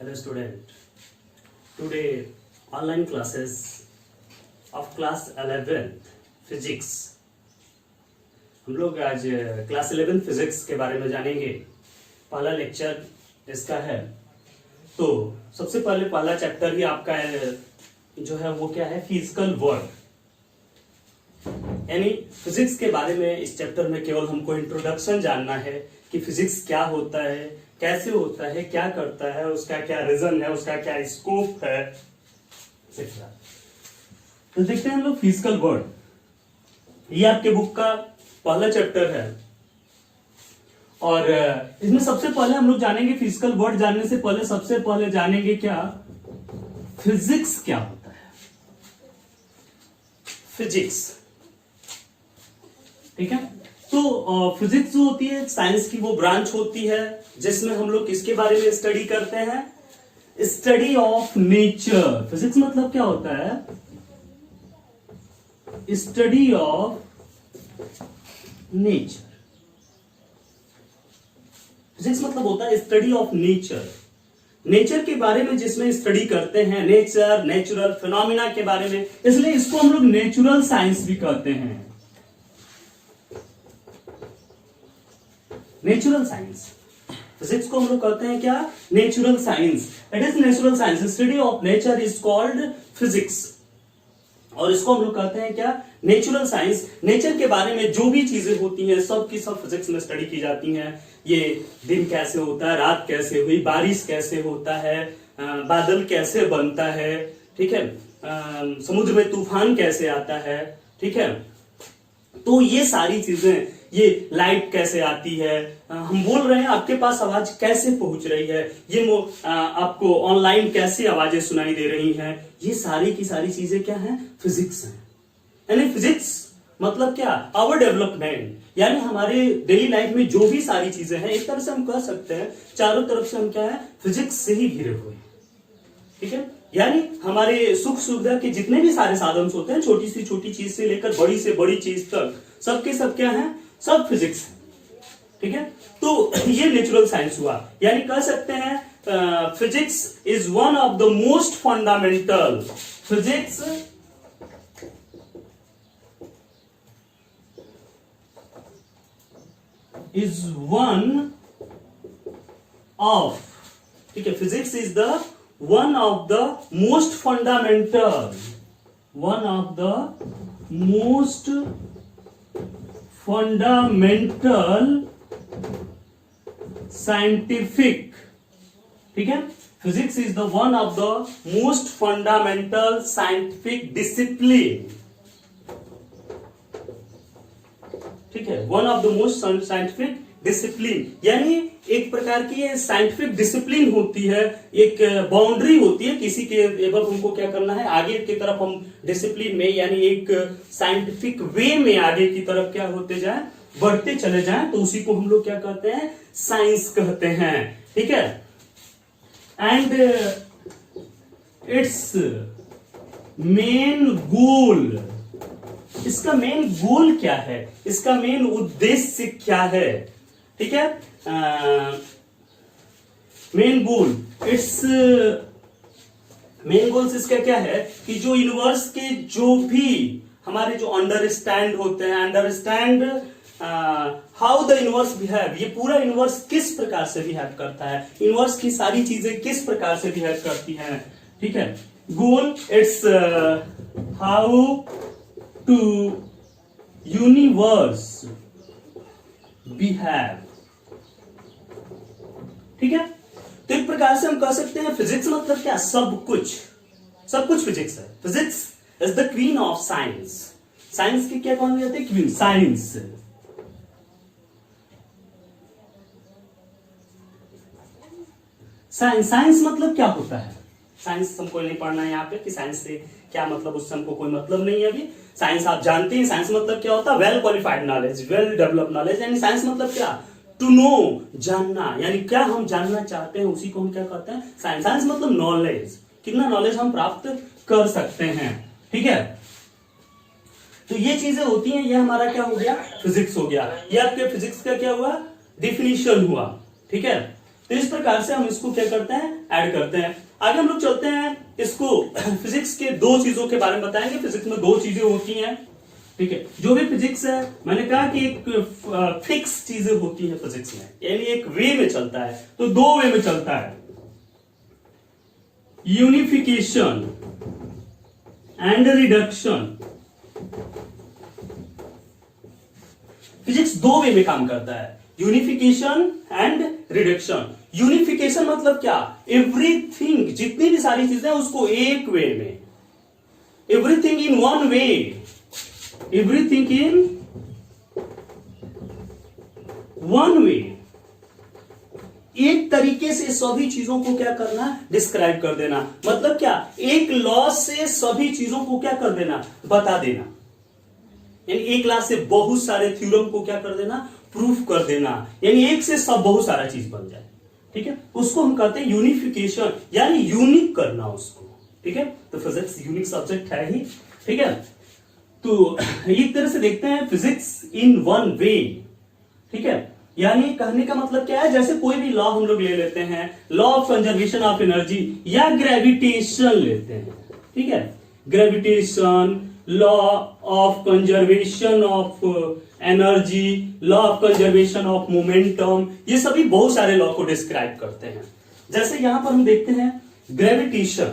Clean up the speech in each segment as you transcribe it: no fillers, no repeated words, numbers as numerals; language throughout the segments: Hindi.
Hello student. Today online classes of class 11 physics. हम लोग आज क्लास 11 फिजिक्स के बारे में जानेंगे. पहला लेक्चर इसका है. तो सबसे पहले पहला चैप्टर ही आपका जो है वो क्या है, फिजिकल वर्ल्ड. यानी फिजिक्स के बारे में इस चैप्टर में केवल हमको इंट्रोडक्शन जानना है कि फिजिक्स क्या होता है, कैसे होता है, क्या करता है, उसका क्या रीजन है, उसका क्या स्कोप है, एक्सेट्रा. तो देखते हैं हम लोग फिजिकल वर्ल्ड. ये आपके बुक का पहला चैप्टर है और इसमें सबसे पहले हम लोग जानेंगे फिजिकल वर्ल्ड. जानने से पहले सबसे पहले जानेंगे क्या फिजिक्स क्या होता है. फिजिक्स, ठीक है. तो फिजिक्स जो होती है साइंस की वो ब्रांच होती है जिसमें हम लोग किसके बारे में स्टडी करते हैं, स्टडी ऑफ नेचर. फिजिक्स मतलब क्या होता है, स्टडी ऑफ नेचर. फिजिक्स मतलब होता है स्टडी ऑफ नेचर. नेचर के बारे में जिसमें स्टडी करते हैं, नेचर, नेचुरल फिनोमिना के बारे में, इसलिए इसको हम लोग नेचुरल साइंस भी कहते हैं. नेचुरल साइंस, फिजिक्स को हम लोग कहते हैं क्या, natural science. It is natural science. Study of nature is called physics. और इसको हम लोग कहते हैं क्या, नेचुरल साइंस. नेचर के बारे में जो भी चीजें होती हैं सब की सब फिजिक्स में स्टडी की जाती हैं. ये दिन कैसे होता है, रात कैसे हुई, बारिश कैसे होता है, बादल कैसे बनता है, ठीक है, समुद्र में तूफान कैसे आता है, ठीक है. तो ये सारी चीजें, ये लाइट कैसे आती है, हम बोल रहे हैं आपके पास आवाज कैसे पहुंच रही है, ये आपको ऑनलाइन कैसे आवाजें सुनाई दे रही हैं, ये सारी की सारी चीजें क्या हैं, फिजिक्स हैं. यानी फिजिक्स मतलब क्या, आवर डेवलपमेंट. यानी हमारे डेली लाइफ में जो भी सारी चीजें हैं, एक तरह से हम कह सकते हैं चारों तरफ से हम क्या है, फिजिक्स से ही घिरे हुए, ठीक है. यानी हमारे सुख सुविधा के जितने भी सारे साधन होते हैं, छोटी से छोटी चीज से लेकर बड़ी से बड़ी चीज तक, सबके सब क्या है, सब फिजिक्स है, ठीक है. तो ये नेचुरल साइंस हुआ. यानी कह सकते हैं physics is one of the most fundamental. Physics is one of, ठीक है, physics is the one of the most fundamental, one of the most fundamental scientific, ठीक है. Physics is the one of the most fundamental scientific discipline, ठीक है, one of the most scientific discipline. यानी एक प्रकार की ये साइंटिफिक डिसिप्लिन होती है, एक बाउंड्री होती है किसी के एवं हमको क्या करना है, आगे की तरफ हम डिसिप्लिन में, यानी एक साइंटिफिक वे में आगे की तरफ क्या होते जाए, बढ़ते चले जाएं, तो उसी को हम लोग क्या कहते हैं, साइंस कहते हैं, ठीक है. एंड इट्स मेन गोल, इसका मेन गोल क्या है, इसका मेन उद्देश्य क्या है, ठीक है. Main goal, it's main goals इसका क्या है कि जो यूनिवर्स के जो भी हमारे जो अंडरस्टैंड होते हैं, understand how the universe behave, ये पूरा यूनिवर्स किस प्रकार से बिहेव करता है, यूनिवर्स की सारी चीजें किस प्रकार से बिहेव करती हैं, ठीक है. Goal, it's how to universe behave, ठीक है. तो एक प्रकार से हम कह सकते हैं फिजिक्स मतलब क्या, सब कुछ, सब कुछ फिजिक्स है. Physics is the queen of science. Science की क्या कौन जाते हैं, क्वीन. साइंस, साइंस मतलब क्या होता है. साइंस हमको नहीं पढ़ना है यहाँ पे कि साइंस से क्या मतलब, उससे हमको कोई मतलब नहीं है अभी. साइंस आप जानते हैं, साइंस मतलब क्या होता है, well qualified knowledge, well developed knowledge. यानी साइंस मतलब क्या, टू नो, जानना. यानी क्या हम जानना चाहते हैं उसी को हम क्या कहते हैं, साइंस. साइंस मतलब नॉलेज, कितना नॉलेज हम प्राप्त कर सकते हैं, ठीक है. तो ये चीजें होती हैं, ये हमारा क्या हो गया, फिजिक्स हो गया. ये आपके फिजिक्स का क्या हुआ, डिफिनीशन हुआ, ठीक है. तो इस प्रकार से हम इसको क्या करते हैं, ऐड करते हैं। आगे हम लोग चलते हैं, इसको फिजिक्स के दो चीजों के बारे में बताएंगे। फिजिक्स में दो चीजें होती हैं, ठीक है। जो भी फिजिक्स है, मैंने कहा कि एक फिक्स चीजें होती है फिजिक्स में, यानी एक वे में चलता है, तो दो वे में चलता है, यूनिफिकेशन एंड रिडक्शन। फिजिक्स दो वे में काम करता है, यूनिफिकेशन एंड रिडक्शन। यूनिफिकेशन मतलब क्या, एवरीथिंग, जितनी भी सारी चीजें उसको एक वे में, everything in one way, everything in one way, एक तरीके से सभी चीजों को क्या करना, डिस्क्राइब कर देना। मतलब क्या, एक लॉ से सभी चीजों को क्या कर देना, बता देना। यानी एक लॉ से बहुत सारे थ्योरम को क्या कर देना, प्रूफ कर देना, यानी एक से सब बहुत सारा चीज बन जाए, ठीक है। उसको हम कहते हैं यूनिफिकेशन, यानी यूनिक करना उसको, ठीक है। तो फिजिक्स यूनिक सब्जेक्ट है ही, ठीक है। तो एक तरह से देखते हैं फिजिक्स इन वन वे, ठीक है। यानी कहने का मतलब क्या है, जैसे कोई भी लॉ हम लोग ले लेते हैं, law of conservation of energy या ग्रेविटेशन लेते हैं, ठीक है। Gravitation, law of conservation of energy, law of conservation of momentum, ये सभी बहुत सारे लॉ को डिस्क्राइब करते हैं। जैसे यहां पर हम देखते हैं ग्रेविटेशन,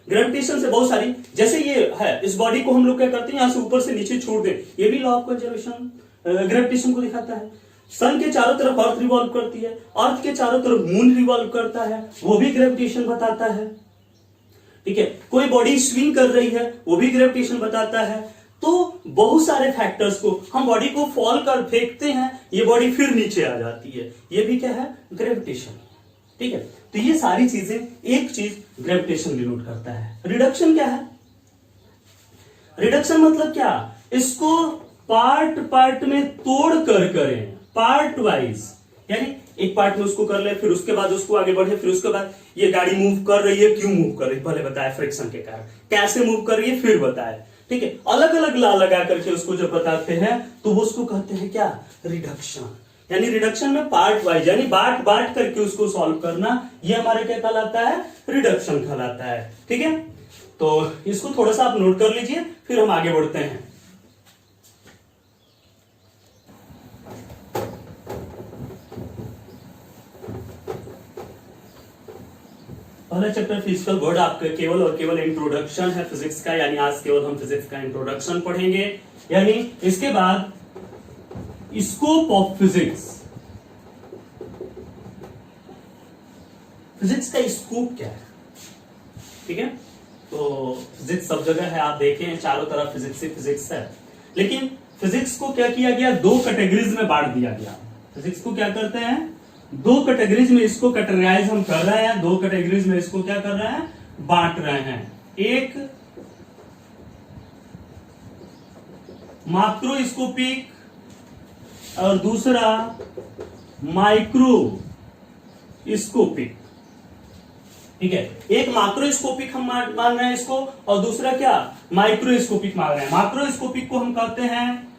ग्रेविटेशन से बहुत सारी, जैसे ये है, इस बॉडी को हम लोग क्या करते हैं, यहां से ऊपर से नीचे छोड़ दें, ये भी लॉ ऑफ कंजर्वेशन ग्रेविटेशन को दिखाता है। सन के चारों तरफ अर्थ रिवॉल्व करती है, अर्थ के चारों तरफ मून रिवॉल्व करता है, वो भी ग्रेविटेशन बताता है, ठीक है। कोई बॉडी स्विंग कर रही है, वो भी ग्रेविटेशन बताता है। तो बहुत सारे फैक्टर्स को, हम बॉडी को फॉल कर फेंकते हैं, ये बॉडी फिर नीचे आ जाती है, ये भी क्या है, ग्रेविटेशन, ठीक है। तो ये सारी चीजें, एक चीज ग्रेविटेशन डिनोट करता है। रिडक्शन क्या है, रिडक्शन मतलब क्या, इसको पार्ट पार्ट में तोड़ कर करें, पार्ट वाइज, यानी एक पार्ट में उसको कर ले, फिर उसके बाद उसको आगे बढ़े, फिर उसके बाद ये गाड़ी मूव कर रही है, क्यों मूव कर रही है, पहले बताया फ्रिक्शन के कारण, कैसे मूव कर रही है फिर बताया, ठीक है। अलग अलग लॉ लगा करके उसको जब बताते हैं तो वो उसको कहते हैं क्या, रिडक्शन। यानी रिडक्शन में पार्ट वाइज, यानी बांट बांट करके उसको सॉल्व करना, ये हमारे क्या कहलाता है, रिडक्शन कहलाता है, ठीक है। तो इसको थोड़ा सा आप नोट कर लीजिए, फिर हम आगे बढ़ते हैं। पहला चैप्टर फिजिकल वर्ड आपका केवल और केवल इंट्रोडक्शन है फिजिक्स का, यानी आज केवल हम फिजिक्स का इंट्रोडक्शन पढ़ेंगे। यानी इसके बाद स्कोप ऑफ फिजिक्स, फिजिक्स का स्कोप क्या है, ठीक है। तो फिजिक्स सब जगह है, आप देखें चारों तरफ फिजिक्स ही फिजिक्स है, लेकिन फिजिक्स को क्या किया गया, दो कैटेगरीज में बांट दिया गया। फिजिक्स को क्या करते हैं, दो कैटेगरीज में इसको कैटेगराइज हम कर रहे हैं, दो कैटेगरीज में इसको क्या कर रहे हैं, बांट रहे हैं। एक माक्रोस्कोपिक और दूसरा माइक्रोस्कोपिक, ठीक है। एक माक्रोस्कोपिक हम मान रहे हैं इसको, और दूसरा क्या, माइक्रोस्कोपिक मान रहे हैं। माक्रोस्कोपिक को हम कहते हैं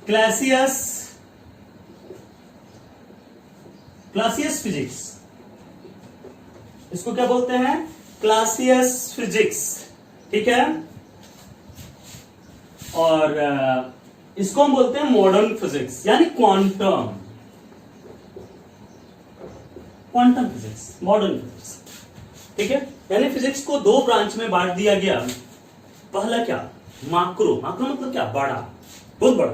क्लासियस फिजिक्स, इसको क्या बोलते हैं, क्लासियस फिजिक्स, ठीक है। और इसको हम बोलते हैं मॉडर्न फिजिक्स, यानी क्वांटम फिजिक्स, मॉडर्न फिजिक्स, ठीक है। यानी फिजिक्स को दो ब्रांच में बांट दिया गया। पहला क्या, माक्रो मतलब क्या, बड़ा, बहुत बड़ा,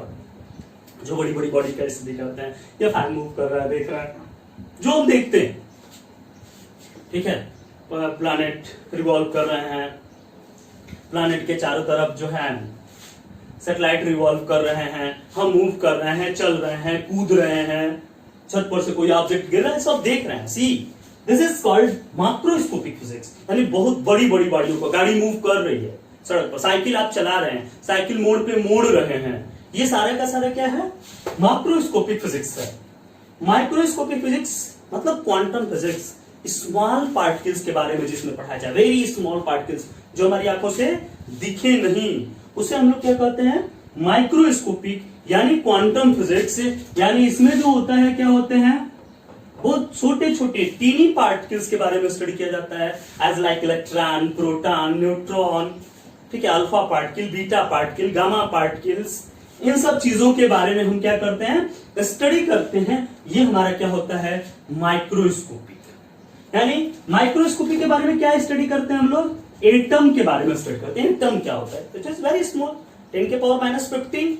जो बड़ी बड़ी बॉडी का स्टडी करते हैं, या फैन मूव कर रहा है, देख रहा है, जो हम देखते हैं, ठीक है। प्लैनेट रिवॉल्व कर रहे हैं, प्लैनेट के चारों तरफ जो है सैटेलाइट रिवॉल्व कर रहे हैं, हम मूव कर रहे हैं, चल रहे हैं, कूद रहे हैं, छत पर से कोई ऑब्जेक्ट गिर रहा है, सब देख रहे हैं। See this is called macroscopic physics, यानी बहुत बड़ी बड़ी बॉडियों को, गाड़ी मूव कर रही है सड़क पर, साइकिल आप चला रहे हैं, साइकिल मोड़ पे मोड़ रहे हैं, ये सारे का सारा क्या है, माक्रोस्कोपिक फिजिक्स है। माइक्रोस्कोपिक फिजिक्स मतलब क्वांटम फिजिक्स, स्मॉल पार्टिकल्स के बारे में जिसमें पढ़ाया जाए, वेरी स्मॉल पार्टिकल्स जो हमारी आंखों से दिखे नहीं, उसे हम लोग क्या कहते हैं, माइक्रोस्कोपिक यानी क्वांटम फिजिक्स, यानी इसमें जो होता है क्या होते हैं, बहुत छोटे छोटे टीनी पार्टिकल्स के बारे में स्टडी किया जाता है, as like electron, proton, neutron, ठीक है, alpha particle, beta particle, gamma particles, इन सब चीजों के बारे में हम क्या करते हैं, स्टडी करते हैं। ये हमारा क्या होता है, माइक्रोस्कोपिक। यानी माइक्रोस्कोपी के बारे में क्या स्टडी करते हैं हम लोग, एटम के बारे में स्टडी करते हैं। एटम क्या होता है, इट इज वेरी स्मॉल, 10 के पावर -15।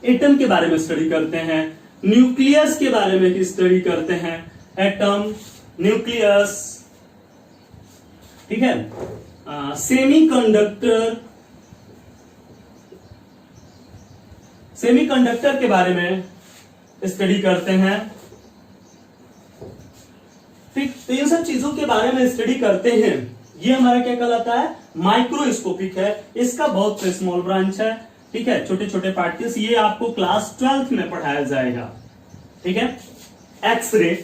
एटम के बारे में स्टडी करते हैं। न्यूक्लियस के बारे में स्टडी करते हैं, एटम, न्यूक्लियस, ठीक है। सेमीकंडक्टर, सेमीकंडक्टर के बारे में स्टडी करते हैं, ठीक। तो इन सब चीजों के बारे में स्टडी करते हैं। ये हमारा क्या कहलाता है, माइक्रोस्कोपिक है। इसका बहुत स्मॉल ब्रांच है, ठीक है, छोटे छोटे पार्टिकल्स। ये आपको क्लास 12th में पढ़ाया जाएगा, ठीक है। एक्सरे,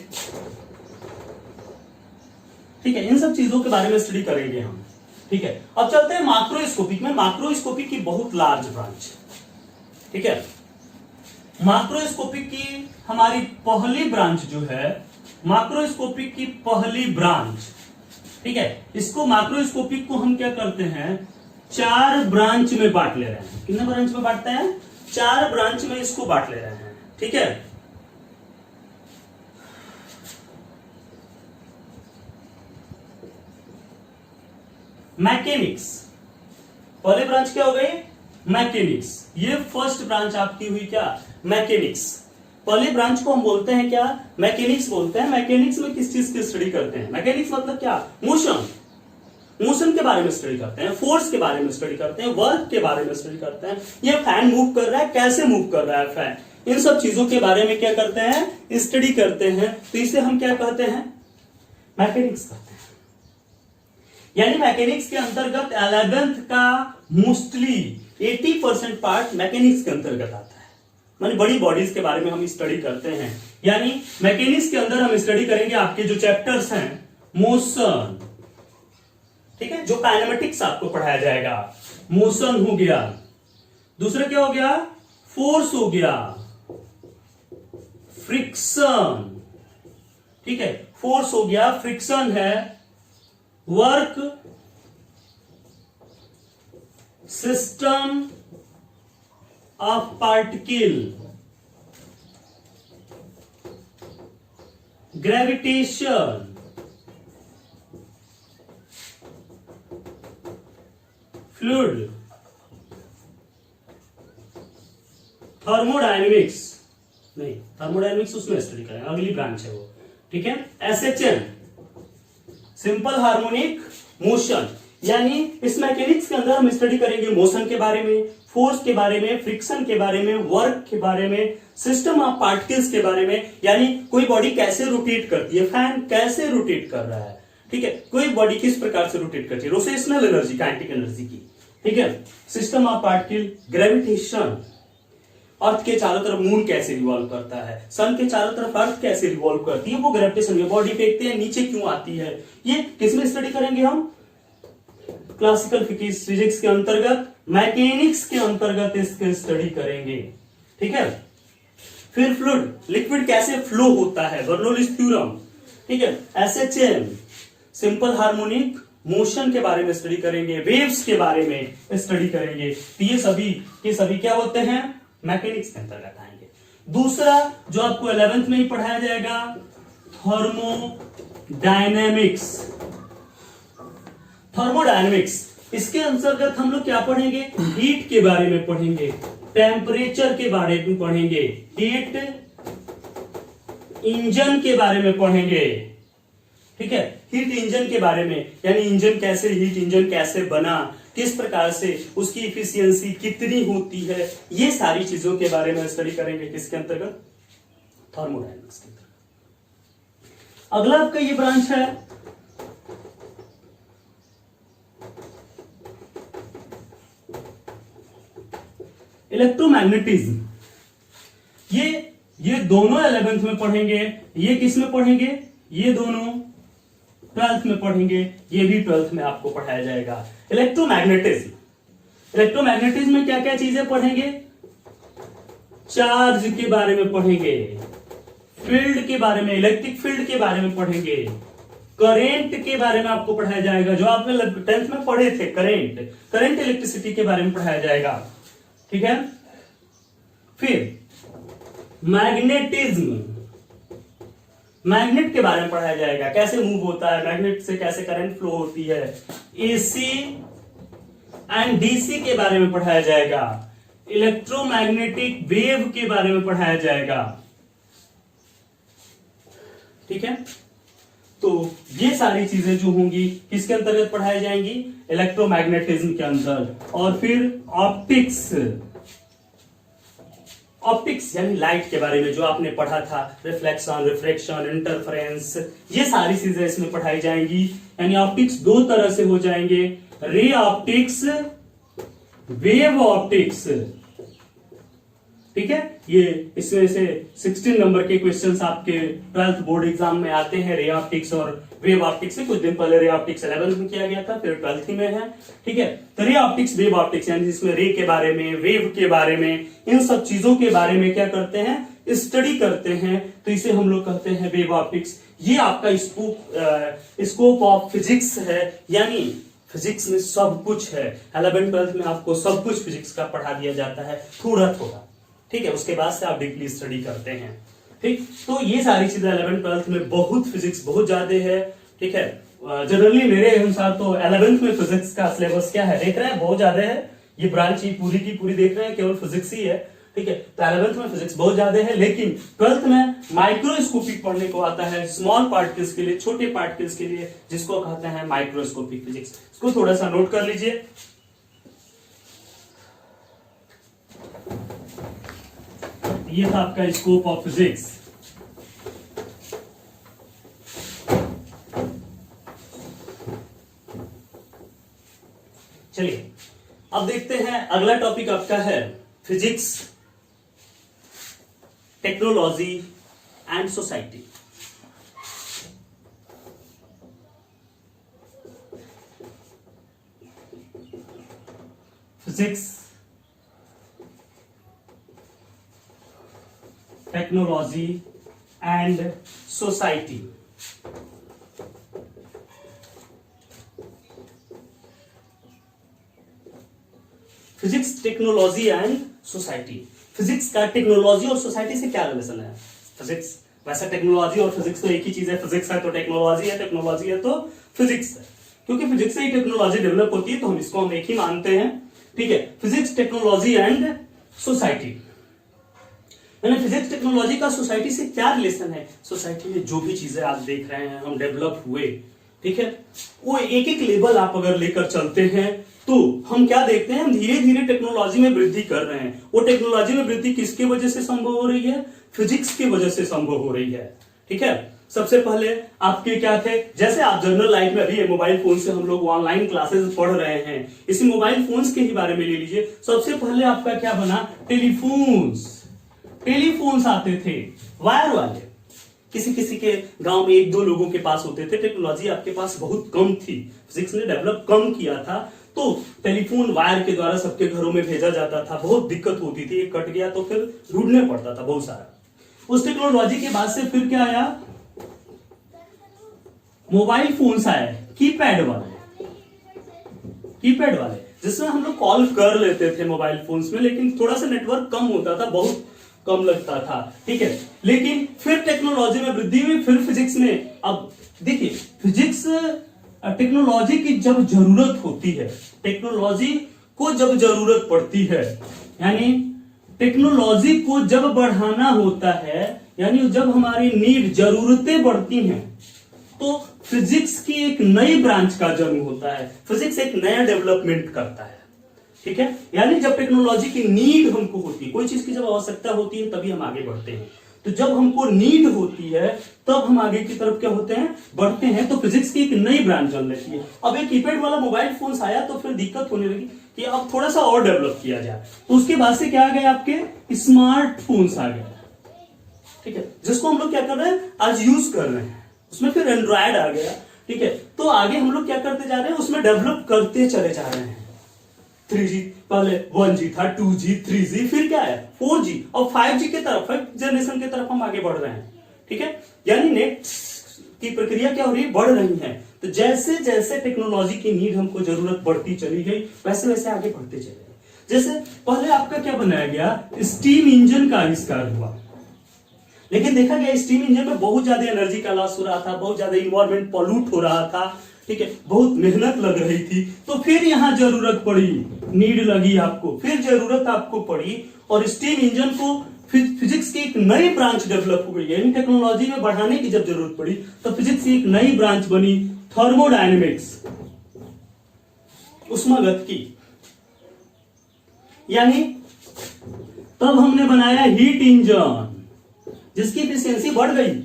ठीक है, इन सब चीजों के बारे में स्टडी करेंगे हम, ठीक है। अब चलते हैं माक्रोस्कोपिक में। माक्रोस्कोपिक की बहुत लार्ज ब्रांच, ठीक है। माक्रोस्कोपिक की हमारी पहली ब्रांच जो है, माक्रोस्कोपिक की पहली ब्रांच, ठीक है, इसको माक्रोस्कोपिक को हम क्या करते हैं, 4 ब्रांच में बांट ले रहे हैं। कितने ब्रांच में बांटते हैं, 4 ब्रांच में इसको बांट ले रहे हैं, ठीक है। मैकेनिक्स, पहली ब्रांच क्या हो गई, मैकेनिक्स। ये फर्स्ट ब्रांच आपकी हुई क्या, मैकेनिक्स। पहली ब्रांच को हम बोलते हैं क्या, मैकेनिक्स बोलते हैं। मैकेनिक्स में किस चीज की स्टडी करते हैं, मैकेनिक्स मतलब क्या, मोशन, मोशन के बारे में स्टडी करते हैं, फोर्स के बारे में स्टडी करते हैं, वर्क के बारे में स्टडी करते हैं। ये फैन मूव कर रहा है, कैसे मूव कर रहा है फैन, इन सब चीजों के बारे में क्या करते हैं, स्टडी करते हैं। तो इसे हम क्या कहते हैं, मैकेनिक्स कहते हैं। यानी मैकेनिक्स के अंतर्गत 11th का मोस्टली 80% पार्ट मैकेनिक्स के अंतर्गत आता है। माने बड़ी बॉडीज के बारे में हम स्टडी करते हैं। यानी मैकेनिक्स के अंदर हम स्टडी करेंगे आपके जो चैप्टर्स हैं, मोशन, ठीक है, जो काइनेमेटिक्स आपको पढ़ाया जाएगा, मोशन हो गया, दूसरा क्या हो गया, फोर्स हो गया, फ्रिक्शन, ठीक है, फोर्स हो गया, फ्रिक्शन है, work, system of particle, gravitation, fluid, thermodynamics, नहीं थर्मोडायनेमिक्स उसमें स्टडी करेंगे, अगली ब्रांच है वो, ठीक है। SHM, simple harmonic motion. यानी इस मैकेनिक्स के अंदर हम स्टडी करेंगे मोशन के बारे में, फोर्स के बारे में, फ्रिक्शन के बारे में, वर्क के बारे में, सिस्टम ऑफ पार्टिकल्स के बारे में। यानी कोई बॉडी कैसे रोटेट करती है, फैन कैसे रोटेट कर रहा है, ठीक है, कोई बॉडी किस प्रकार से रोटेट करती है, रोटेशनल एनर्जी, काइनेटिक एनर्जी की, ठीक है। सिस्टम ऑफ पार्टिकल, ग्रेविटेशन, अर्थ के चारों तरफ मून कैसे रिवॉल्व करता है, सन के चारों तरफ अर्थ कैसे रिवॉल्व करती है, वो ग्रेविटेशन में बॉडी फेंकते हैं, नीचे क्यों आती है, ये किसमें स्टडी करेंगे हम, क्लासिकल फिजिक्स के अंतर्गत, मैकेनिक्स के अंतर्गत इसके स्टडी करेंगे, ठीक है। फिर फ्लूइड, लिक्विड कैसे फ्लो होता है, बर्नौलीज थ्योरम, ठीक है। एसएचएम, सिंपल हार्मोनिक मोशन के बारे में स्टडी करेंगे, वेव्स के बारे में स्टडी करेंगे। तो ये सभी के सभी क्या होते हैं, मैकेनिक्स के अंतर्गत आएंगे। दूसरा जो आपको 11th में ही पढ़ाया जाएगा, थर्मोडायनेमिक्स। थर्मोडायनेमिक्स, इसके अंतर्गत हम लोग क्या पढ़ेंगे, हीट के बारे में पढ़ेंगे, टेम्परेचर के बारे में पढ़ेंगे, हीट इंजन के बारे में पढ़ेंगे, ठीक है। हीट इंजन के बारे में, यानी इंजन कैसे, हीट इंजन कैसे बना, किस प्रकार से उसकी इफिशियंसी कितनी होती है, ये सारी चीजों के बारे में स्टडी करेंगे किसके अंतर्गत, थर्मोडायनेमिक्स के अंतर्गत। अगला आपका ये ब्रांच है इलेक्ट्रोमैग्नेटिज्म। ये दोनों 11th में पढ़ेंगे, ये किस में पढ़ेंगे, ये दोनों 12th में पढ़ेंगे, ये भी 12th में आपको पढ़ाया जाएगा। इलेक्ट्रोमैग्नेटिज्म, इलेक्ट्रोमैग्नेटिज्म में क्या क्या चीजें पढ़ेंगे? चार्ज के बारे में पढ़ेंगे, फील्ड के बारे में, इलेक्ट्रिक फील्ड के बारे में पढ़ेंगे, करेंट के बारे में आपको पढ़ाया जाएगा, जो आपने 10th में पढ़े थे, करंट इलेक्ट्रिसिटी के बारे में पढ़ाया जाएगा। ठीक है। फिर मैग्नेटिज्म, मैग्नेट के बारे में पढ़ाया जाएगा, कैसे मूव होता है, मैग्नेट से कैसे करंट फ्लो होती है। एसी एंड डीसी के बारे में पढ़ाया जाएगा, इलेक्ट्रोमैग्नेटिक वेव के बारे में पढ़ाया जाएगा। ठीक है। तो ये सारी चीजें जो होंगी किसके अंतर्गत पढ़ाई जाएंगी? इलेक्ट्रोमैग्नेटिज्म के अंदर। और फिर ऑप्टिक्स, ऑप्टिक्स यानी लाइट के बारे में जो आपने पढ़ा था, रिफ्लेक्शन, रिफ्रैक्शन, इंटरफेरेंस, ये सारी चीजें इसमें पढ़ाई जाएंगी। यानी ऑप्टिक्स दो तरह से हो जाएंगे, रे ऑप्टिक्स, वेव ऑप्टिक्स। ठीक है। ये इसमें से 16 नंबर के क्वेश्चंस आपके 12th बोर्ड एग्जाम में आते हैं, रे ऑप्टिक्स और वेव ऑप्टिक्स से। कुछ दिन पहले रे ऑप्टिक्स 11th में किया गया था, फिर 12th में है। ठीक है। तो रे ऑप्टिक्स, वेव ऑप्टिक्स यानी जिसमें रे के बारे में, वेव के बारे में, इन सब चीजों के बारे में क्या करते हैं? स्टडी करते हैं। तो इसे हम लोग कहते हैं वेव ऑप्टिक्स। ये आपका स्कोप ऑफ फिजिक्स है, यानी फिजिक्स में सब कुछ है। 11th 12th में आपको सब कुछ फिजिक्स का पढ़ा दिया जाता है, थोड़ा थोड़ा। ठीक है। उसके बाद से आप डीपली स्टडी करते हैं। ठीक। तो ये सारी चीजें 11th 12th में बहुत फिजिक्स बहुत ज्यादा है। ठीक है। जनरली मेरे अनुसार तो 11th में फिजिक्स का सिलेबस क्या है देख रहे हैं, बहुत ज्यादा है। ये ब्रांच ही पूरी की पूरी देख रहे हैं, केवल फिजिक्स ही है। ठीक है। तो 11th में फिजिक्स बहुत ज्यादा है, लेकिन 12th में माइक्रोस्कोपिक पढ़ने को आता है, स्मॉल पार्टिकल्स के लिए, छोटे पार्टिकल्स के लिए, जिसको कहते हैं माइक्रोस्कोपिक फिजिक्स। इसको थोड़ा सा नोट कर लीजिए। ये था आपका स्कोप ऑफ फिजिक्स। चलिए अब देखते हैं अगला टॉपिक आपका है physics, technology and society. Physics, technology and society. Physics, technology and society. Physics का टेक्नोलॉजी और सोसाइटी से क्या रिलेशन है? फिजिक्स, वैसे टेक्नोलॉजी और फिजिक्स तो एक ही चीज है। फिजिक्स है तो टेक्नोलॉजी है, टेक्नोलॉजी है तो फिजिक्स है। क्योंकि फिजिक्स से ही टेक्नोलॉजी डेवलप होती है, तो हम इसको एक ही मानते हैं। ठीक है। Physics, technology and society. यानी फिजिक्स, टेक्नोलॉजी का सोसाइटी से क्या रिलेशन है? सोसाइटी में जो भी चीजें आप देख रहे हैं, हम डेवलप हुए, ठीक है, वो एक एक लेवल आप अगर लेकर चलते हैं तो हम क्या देखते हैं? हम धीरे धीरे टेक्नोलॉजी में वृद्धि कर रहे हैं। वो टेक्नोलॉजी में वृद्धि किसके वजह से संभव हो रही है? फिजिक्स की वजह से संभव हो रही है। ठीक है। सबसे पहले आपके क्या थे? जैसे आप जनरल लाइफ में अभी मोबाइल फोन से हम लोग ऑनलाइन क्लासेस पढ़ रहे हैं, इसी मोबाइल फोन्स के ही बारे में ले लीजिए। सबसे पहले आपका क्या बना? टेलीफोन्स। टेलीफोन्स आते थे वायर वाले, किसी किसी के गांव में एक दो लोगों के पास होते थे। टेक्नोलॉजी आपके पास बहुत कम थी, फिजिक्स ने डेवलप कम किया था, तो टेलीफोन वायर के द्वारा सबके घरों में भेजा जाता था। बहुत दिक्कत होती थी, एक कट गया तो फिर ढूंढने पड़ता था बहुत सारा। उस टेक्नोलॉजी के बाद से फिर क्या आया? मोबाइल फोन्स आए, कीपैड वाले, कीपैड वाले, जिसमें हम लोग कॉल कर लेते थे मोबाइल फोन्स में, लेकिन थोड़ा सा नेटवर्क कम होता था, बहुत कम लगता था। ठीक है। लेकिन फिर टेक्नोलॉजी में वृद्धि हुई, फिर फिजिक्स में। अब देखिए, फिजिक्स टेक्नोलॉजी की जब जरूरत होती है, टेक्नोलॉजी को जब जरूरत पड़ती है, यानी टेक्नोलॉजी को जब बढ़ाना होता है, यानी जब हमारी नीड, जरूरतें बढ़ती हैं, तो फिजिक्स की एक नई ब्रांच का जन्म होता है। फिजिक्स एक नया डेवलपमेंट करता है। ठीक है। यानी जब टेक्नोलॉजी की नीड हमको होती है, कोई चीज की जब आवश्यकता होती है, तभी हम आगे बढ़ते हैं। तो जब हमको नीड होती है तब हम आगे की तरफ क्या होते हैं? बढ़ते हैं। तो फिजिक्स की एक नई ब्रांच जन्म लेती है। अब एक कीपैड वाला मोबाइल फोन आया तो फिर दिक्कत होने लगी कि अब थोड़ा सा और डेवलप किया जाए। तो उसके बाद से क्या आ गया? आपके स्मार्टफोन्स आ गए। ठीक है। जिसको हम लोग क्या कर रहे हैं? आज यूज कर रहे हैं। उसमें फिर एंड्रॉयड आ गया। ठीक है। तो आगे हम लोग क्या करते जा रहे हैं? उसमें डेवलप करते चले जा रहे हैं। 3G, पहले 1G था, 2G, 3G, फिर क्या है 4G और 5G के तरफ, 5th जनरेशन की तरफ हम आगे बढ़ रहे हैं। ठीक है, यानी नेट की प्रक्रिया क्या हो रही है, बढ़ रही है। तो जैसे जैसे टेक्नोलॉजी की नीड हमको जरूरत बढ़ती चली गई, वैसे वैसे आगे बढ़ते चले गए। जैसे पहले आपका क्या बनाया गया, स्टीम इंजन का आविष्कार हुआ, लेकिन देखा गया स्टीम इंजन में बहुत ज्यादा एनर्जी का लॉस हो रहा था, बहुत ज्यादा इन्वायरमेंट पॉल्यूट हो रहा था। ठीक है, बहुत मेहनत लग रही थी। तो फिर यहां जरूरत पड़ी, नीड लगी आपको, फिर जरूरत आपको पड़ी, और स्टीम इंजन को फिजिक्स की एक नई ब्रांच डेवलप हो गई। यानी टेक्नोलॉजी में बढ़ाने की जब जरूरत पड़ी तो फिजिक्स की एक नई ब्रांच बनी, थर्मोडायनेमिक्स, उष्मागतिकी। यानी तब हमने बनाया हीट इंजन, जिसकी एफिशिएंसी बढ़ गई।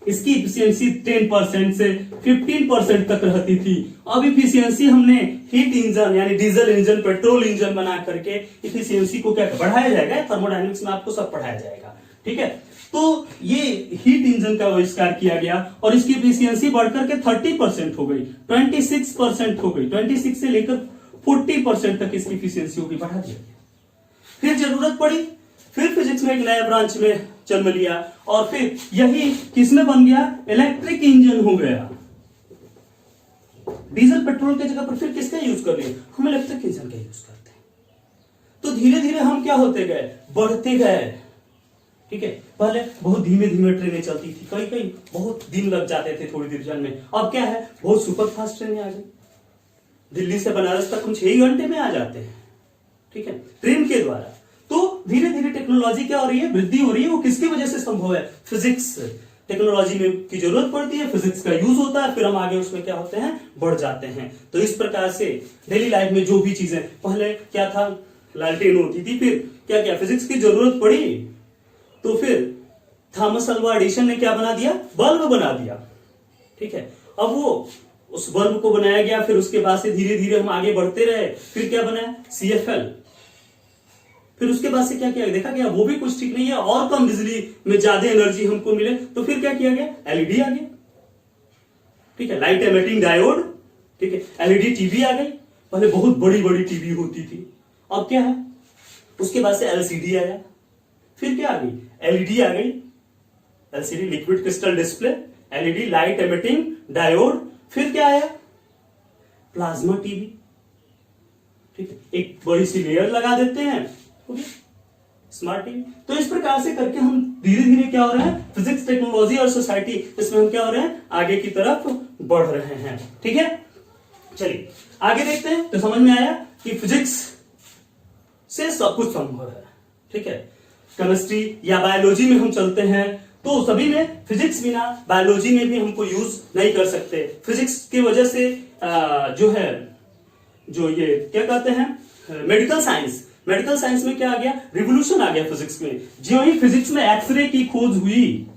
इसकी एफिशिएंसी 10% से 15% तक रहती थी। अब एफिशिएंसी हमने हीट इंजन यानी डीजल इंजन, पेट्रोल इंजन बना करके एफिशिएंसी को क्या बढ़ाया जाएगा। थर्मोडायनेमिक्स में आपको सब पढ़ाया जाएगा। ठीक है, तो ये हीट इंजन का आविष्कार किया गया और इसकी एफिशिएंसी बढ़कर के 30% हो गई, 26% हो गई, 26 से लेकर 40% तक इसकी एफिशिएंसी होगी, बढ़ा दिया गया। फिर जरूरत पड़ी, फिर फिजिक्स में एक नया ब्रांच में जन्म लिया, और फिर यही किसमें बन गया, इलेक्ट्रिक इंजन हो गया। डीजल पेट्रोल की जगह पर फिर किसका यूज कर लिए, हम इलेक्ट्रिक इंजन का यूज करते हैं। तो धीरे धीरे हम क्या होते गए, बढ़ते गए। ठीक है, पहले बहुत धीमे धीमे ट्रेनें चलती थी, कहीं कहीं बहुत दिन लग जाते थे थोड़ी देर जाने में। अब क्या है, बहुत सुपर फास्ट ट्रेनें आ गई, दिल्ली से बनारस तक हम 6 घंटे में आ जाते हैं। ठीक है, ट्रेन के द्वारा। तो धीरे धीरे टेक्नोलॉजी क्या हो रही है, वृद्धि हो रही है। वो किसकी वजह से संभव है, फिजिक्स। टेक्नोलॉजी में की जरूरत पड़ती है, फिजिक्स का यूज होता है, फिर हम आगे उसमें क्या होते हैं, बढ़ जाते हैं। तो इस प्रकार से डेली लाइफ में जो भी चीजें, पहले क्या था, लालटेन होती थी, फिर क्या क्या फिजिक्स की जरूरत पड़ी, तो फिर थॉमस अल्वा एडिसन ने क्या बना दिया, बल्ब बना दिया। ठीक है, अब वो उस बल्ब को बनाया गया, फिर उसके बाद से धीरे धीरे हम आगे बढ़ते रहे। फिर क्या बना, CFL। फिर उसके बाद से क्या किया, देखा गया वो भी कुछ ठीक नहीं है, और कम बिजली में ज्यादा एनर्जी हमको मिले, तो फिर क्या किया गया, LED आ गया। ठीक है, लाइट एमिटिंग डायोड। ठीक है, LED टीवी आ गई। पहले बहुत बड़ी बड़ी टीवी होती थी, अब क्या है, उसके बाद से LCD आया। फिर क्या आ गई, LED आ गई, LCD liquid crystal display, LED light emitting diode. फिर क्या आया, प्लाज्मा टीवी। ठीक है, एक बड़ी सी लेयर लगा देते हैं, स्मार्ट टीवी। तो इस प्रकार से करके हम धीरे धीरे क्या हो रहे हैं, फिजिक्स, टेक्नोलॉजी और सोसाइटी, इसमें हम क्या हो रहे हैं, आगे की तरफ बढ़ रहे हैं। ठीक है, चलिए आगे देखते हैं। तो समझ में आया कि फिजिक्स से सब कुछ संभव है। ठीक है, केमिस्ट्री या बायोलॉजी में हम चलते हैं तो सभी में फिजिक्स बिना बायोलॉजी में भी हमको यूज नहीं कर सकते। फिजिक्स की वजह से जो है, जो ये क्या कहते हैं, मेडिकल साइंस, मेडिकल साइंस में क्या आ गया, रिवोल्यूशन आ गया फिजिक्स में। जो ही फिजिक्स में एक्सरे की खोज हुई,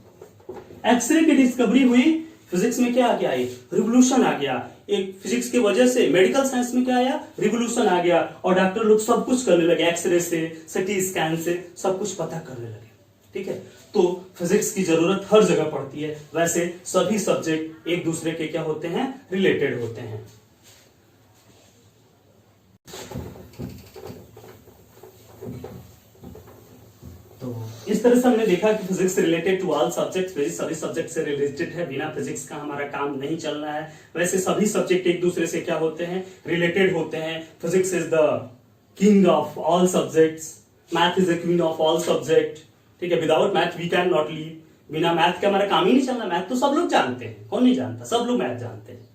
एक्सरे की डिस्कवरी हुई, फिजिक्स में क्या आ गया, रिवोल्यूशन आ गया। एक फिजिक्स की वजह से मेडिकल साइंस में क्या आया, रिवोल्यूशन आ गया, और डॉक्टर लोग सब कुछ करने लगे, एक्सरे से, CT स्कैन से सब कुछ पता करने लगे। ठीक है, तो फिजिक्स की जरूरत हर जगह पड़ती है। वैसे सभी सब्जेक्ट एक दूसरे के क्या होते हैं, रिलेटेड होते हैं। तो इस तरह से हमने देखा कि physics related to all subjects, सभी सब्जेक्ट से रिलेटेड है, बिना फिजिक्स का हमारा काम नहीं चल रहा है। वैसे सभी सब्जेक्ट एक दूसरे से क्या होते हैं, रिलेटेड होते हैं। Physics is the king of all subjects, math is the queen of all subject. ठीक है, without math we can not live, बिना मैथ के हमारा काम ही नहीं चलना। मैथ तो सब लोग जानते हैं, कौन नहीं जानता, सब लोग मैथ जानते हैं।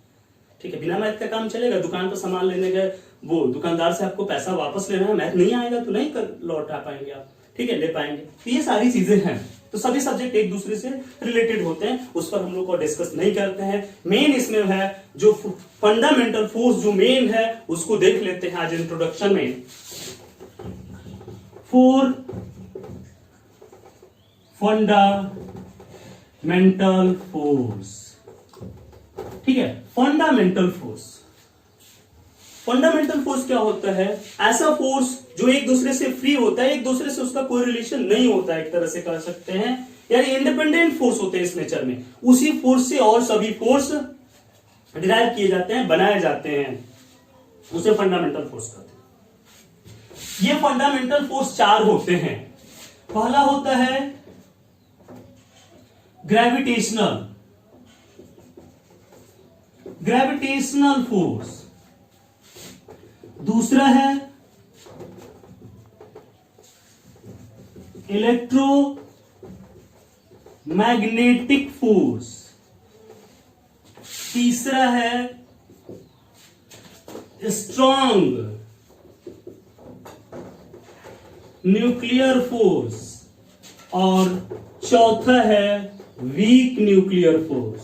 ठीक है, बिना मैथ का काम चलेगा, दुकान पर सामान लेने गए, वो दुकानदार से आपको पैसा वापस लेना है, मैथ नहीं आएगा तो नहीं लौटा पाएंगे आप। ठीक है, ले पाएंगे। तो ये सारी चीजें हैं। तो सभी सब्जेक्ट एक दूसरे से रिलेटेड होते हैं, उस पर हम लोग को डिस्कस नहीं करते हैं। मेन इसमें है जो फंडामेंटल फोर्स, जो मेन है उसको देख लेते हैं आज इंट्रोडक्शन में। 4 फंडामेंटल फोर्स। ठीक है, फंडामेंटल फोर्स, फंडामेंटल फोर्स क्या होता है, ऐसा फोर्स जो एक दूसरे से फ्री होता है, एक दूसरे से उसका कोई रिलेशन नहीं होता है, एक तरह से कह सकते हैं, यानी इंडिपेंडेंट फोर्स होते हैं इस नेचर में। उसी फोर्स से और सभी फोर्स डिराइव किए जाते हैं, बनाए जाते हैं। उसे फंडामेंटल फोर्स कहते हैं। ये फंडामेंटल फोर्स 4 होते हैं। पहला होता है ग्रेविटेशनल फोर्स, दूसरा है इलेक्ट्रोमैग्नेटिक फोर्स, तीसरा है स्ट्रॉन्ग न्यूक्लियर फोर्स और चौथा है weak nuclear force.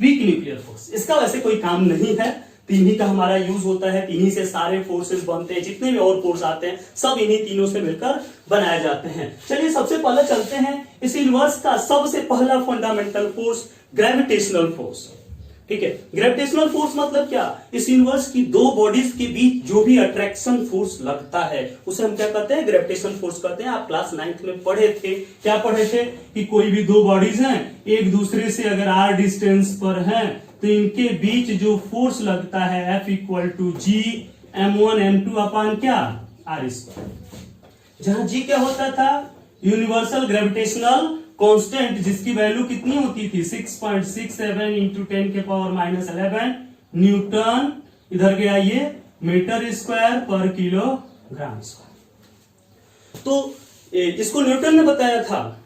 Weak nuclear force इसका वैसे कोई काम नहीं है, तीन ही का हमारा यूज होता है, तीन ही से सारे फोर्सेस बनते हैं, जितने भी और फोर्स आते हैं सब इन्हीं तीनों से मिलकर बनाए जाते हैं। चलिए सबसे पहले चलते हैं इस यूनिवर्स का सबसे पहला फंडामेंटल फोर्स ग्रेविटेशनल फोर्स। ठीक है, ग्रेविटेशनल फोर्स मतलब क्या? इस यूनिवर्स की दो बॉडीज के बीच जो भी अट्रैक्शन फोर्स लगता है उसे हम क्या कहते हैं? ग्रेविटेशनल फोर्स कहते हैं। आप क्लास 9th में पढ़े थे, क्या पढ़े थे कि कोई भी दो बॉडीज हैं, एक दूसरे से अगर r डिस्टेंस पर हैं तो इनके बीच जो फोर्स लगता है F equal to G m1 m2 upon क्या r स्क्वायर। जहां जी क्या होता था? यूनिवर्सल ग्रेविटेशनल कांस्टेंट, जिसकी वैल्यू कितनी होती थी? 6.67 इंटू 10 के पावर -11 न्यूटन। इधर गया ये मीटर स्क्वायर पर किलोग्राम स्क्वायर। तो इसको न्यूटन ने बताया था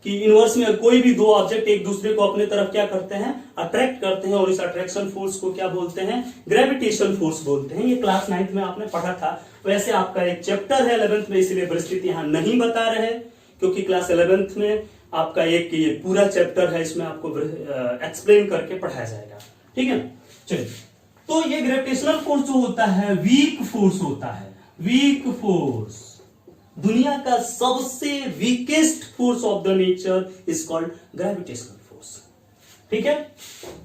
कि यूनिवर्स में कोई भी दो ऑब्जेक्ट एक दूसरे को अपने तरफ क्या करते हैं? अट्रैक्ट करते हैं, और इस अट्रैक्शन फोर्स को क्या बोलते हैं? ग्रेविटेशन फोर्स बोलते हैं। ये क्लास 9th में आपने पढ़ा था। वैसे आपका एक चैप्टर है 11th में, इसलिए परिस्थिति यहां नहीं बता रहे, क्योंकि क्लास 11th में आपका एक ये पूरा चैप्टर है, इसमें आपको एक्सप्लेन करके पढ़ाया जाएगा। ठीक है, चलिए। तो ये ग्रेविटेशनल फोर्स जो होता है वीक फोर्स होता है। वीक फोर्स, दुनिया का सबसे weakest force of the nature is called gravitational force. ठीक है,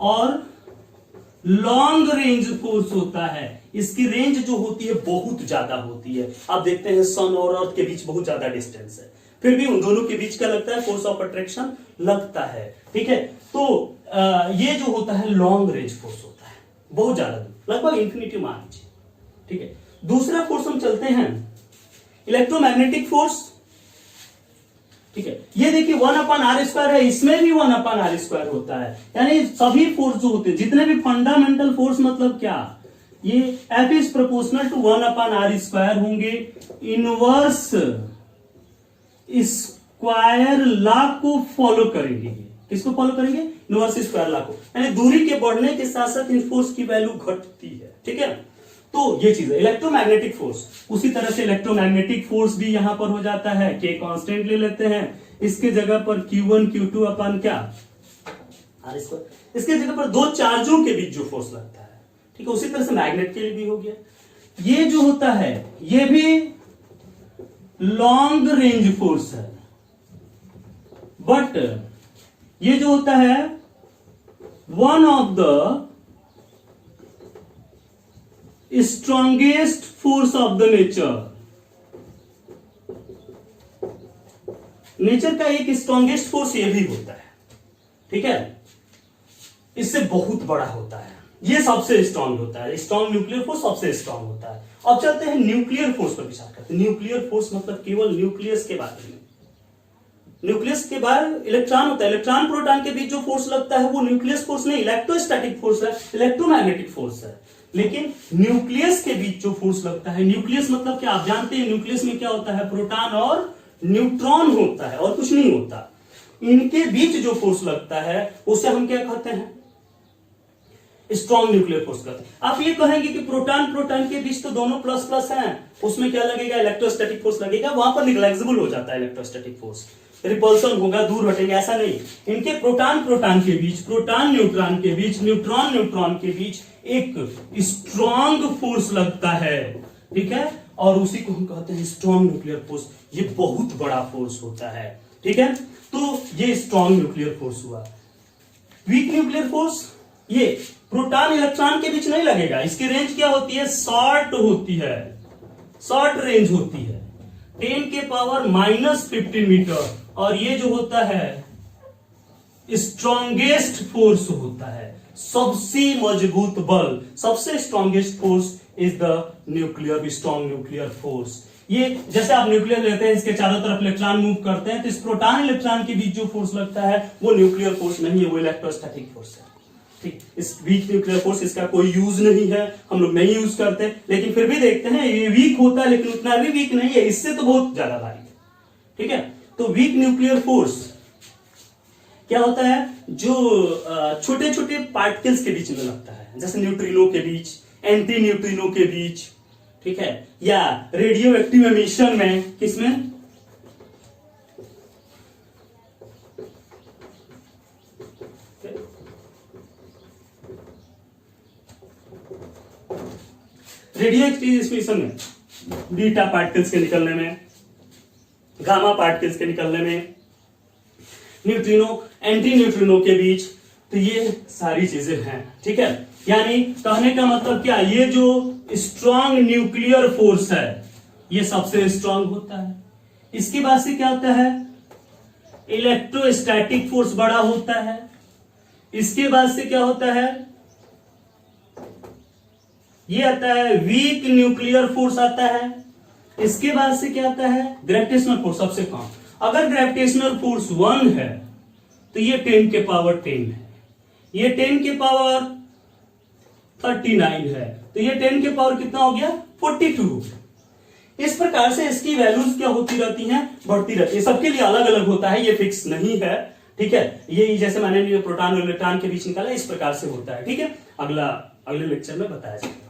और लॉन्ग रेंज फोर्स होता है। इसकी रेंज जो होती है बहुत ज्यादा होती है। आप देखते हैं सन और अर्थ के बीच बहुत ज्यादा डिस्टेंस है, फिर भी उन दोनों के बीच क्या लगता है? फोर्स ऑफ अट्रैक्शन लगता है। ठीक है, तो ये जो होता है लॉन्ग रेंज फोर्स होता है, बहुत ज्यादा दूर, लगभग इंफिनिटी मान लीजिए। ठीक है, दूसरा फोर्स हम चलते हैं इलेक्ट्रोमैग्नेटिक फोर्स। ठीक है, ये देखिए 1/r² है, इसमें भी 1/r² होता है। यानी सभी फोर्स जो होते हैं, जितने भी फंडामेंटल फोर्स, मतलब क्या? ये F is proportional to 1/r² होंगे। इनवर्स स्क्वायर लॉ को फॉलो करेंगे। किसको फॉलो करेंगे? इनवर्स स्क्वायर लॉ को। यानी दूरी के बढ़ने के साथ साथ इन फोर्स की वैल्यू घटती है। ठीक है, तो ये चीज है इलेक्ट्रोमैग्नेटिक फोर्स। उसी तरह से इलेक्ट्रोमैग्नेटिक फोर्स भी यहां पर हो जाता है। K कांस्टेंट ले लेते हैं, इसके जगह पर Q1 Q2 अपन क्या R स्क्वायर। इसके जगह पर दो चार्जों के बीच जो फोर्स लगता है, ठीक है, उसी तरह से मैग्नेट के लिए भी हो गया। ये जो होता है ये भी लॉन्ग रेंज फोर्स है, बट ये जो होता है one of the strongest force of the nature. Nature का एक स्ट्रॉन्गेस्ट फोर्स ये भी होता है। ठीक है, इससे बहुत बड़ा होता है, ये सबसे स्ट्रॉन्ग होता है। स्ट्रॉन्ग न्यूक्लियर फोर्स सबसे स्ट्रॉन्ग होता है। अब चलते हैं न्यूक्लियर फोर्स पर विचार करते हैं। न्यूक्लियर फोर्स मतलब केवल न्यूक्लियस के बारे में। न्यूक्लियस के बाहर इलेक्ट्रॉन होता है, इलेक्ट्रॉन प्रोटॉन के बीच जो फोर्स लगता है वो न्यूक्लियस फोर्स नहीं, इलेक्ट्रोस्टैटिक फोर्स है, इलेक्ट्रोमैग्नेटिक फोर्स है। लेकिन न्यूक्लियस के बीच जो फोर्स लगता है, न्यूक्लियस मतलब क्या आप जानते हैं? न्यूक्लियस में क्या होता है? प्रोटॉन और न्यूट्रॉन होता है, और कुछ नहीं होता। इनके बीच जो फोर्स लगता है उसे हम क्या कहते हैं? स्ट्रॉन्ग न्यूक्लियर फोर्स कहते हैं। आप ये कहेंगे कि प्रोटॉन के बीच तो दोनों प्लस प्लस हैं, उसमें क्या लगेगा? इलेक्ट्रोस्टैटिक फोर्स लगेगा। वहां पर निग्लेक्सिबल हो जाता है इलेक्ट्रोस्टैटिक फोर्स, रिपल्सन होगा, दूर हटेंगे, ऐसा नहीं। इनके प्रोटॉन के बीच, प्रोटॉन न्यूट्रॉन के बीच, न्यूट्रॉन के बीच एक स्ट्रॉन्ग फोर्स लगता है। ठीक है, और उसी को हम कहते हैं स्ट्रॉन्ग न्यूक्लियर फोर्स। ये बहुत बड़ा फोर्स होता है। ठीक है, तो ये स्ट्रॉन्ग न्यूक्लियर फोर्स हुआ। वीक न्यूक्लियर फोर्स, ये प्रोटॉन इलेक्ट्रॉन के बीच नहीं लगेगा। इसकी रेंज क्या होती है? शॉर्ट होती है, शॉर्ट रेंज होती है, 10 के पावर -15 मीटर। और ये जो होता है स्ट्रॉन्गेस्ट फोर्स होता है, सबसे मजबूत बल, सबसे strongest force is the nuclear, strong nuclear force. ये जैसे आप न्यूक्लियर लेते हैं, इसके चारों तरफ इलेक्ट्रॉन मूव करते हैं, तो इस प्रोटॉन इलेक्ट्रॉन के बीच जो फोर्स लगता है वो न्यूक्लियर फोर्स नहीं है, वो इलेक्ट्रोस्टैटिक फोर्स है। ठीक, इस वीक न्यूक्लियर फोर्स, इसका कोई यूज नहीं है, हम लोग नहीं यूज करते, लेकिन फिर भी देखते हैं ये वीक होता है, लेकिन उतना भी वीक नहीं है, इससे तो बहुत ज्यादा भारी है। ठीक है, तो वीक न्यूक्लियर फोर्स क्या होता है, जो छोटे छोटे पार्टिकल्स के बीच में लगता है, जैसे न्यूट्रिनो के बीच, एंटी न्यूट्रिनो के बीच, ठीक है, या रेडियो एक्टिव एमिशन में, किसमें, रेडियो एक्टिव एमिशन में, बीटा पार्टिकल्स के निकलने में, गामा पार्टिकल्स के निकलने में, न्यूट्रिनो एंटी न्यूट्रिनो के बीच, तो ये सारी चीजें हैं। ठीक है, यानी कहने का मतलब क्या, ये जो स्ट्रॉन्ग न्यूक्लियर फोर्स है ये सबसे स्ट्रॉन्ग होता है। इसके बाद से क्या होता है, इलेक्ट्रोस्टैटिक फोर्स बड़ा होता है। इसके बाद से क्या होता है, ये आता है वीक न्यूक्लियर फोर्स आता है। इसके बाद से क्या आता है, ग्रेविटेशनल फोर्स सबसे कम। अगर ग्रेविटेशनल फोर्स 1 है तो ये 10 के पावर 10 है, ये 10 के पावर 39 है, तो ये 10 के पावर कितना हो गया, 42। इस प्रकार से इसकी वैल्यूज क्या होती रहती हैं, बढ़ती रहती है। सबके लिए अलग अलग होता है, ये फिक्स नहीं है। ठीक है, ये जैसे मैंने प्रोटॉन और इलेक्ट्रॉन के बीच निकाला, इस प्रकार से होता है। ठीक है, अगले लेक्चर में बताया जाएगा।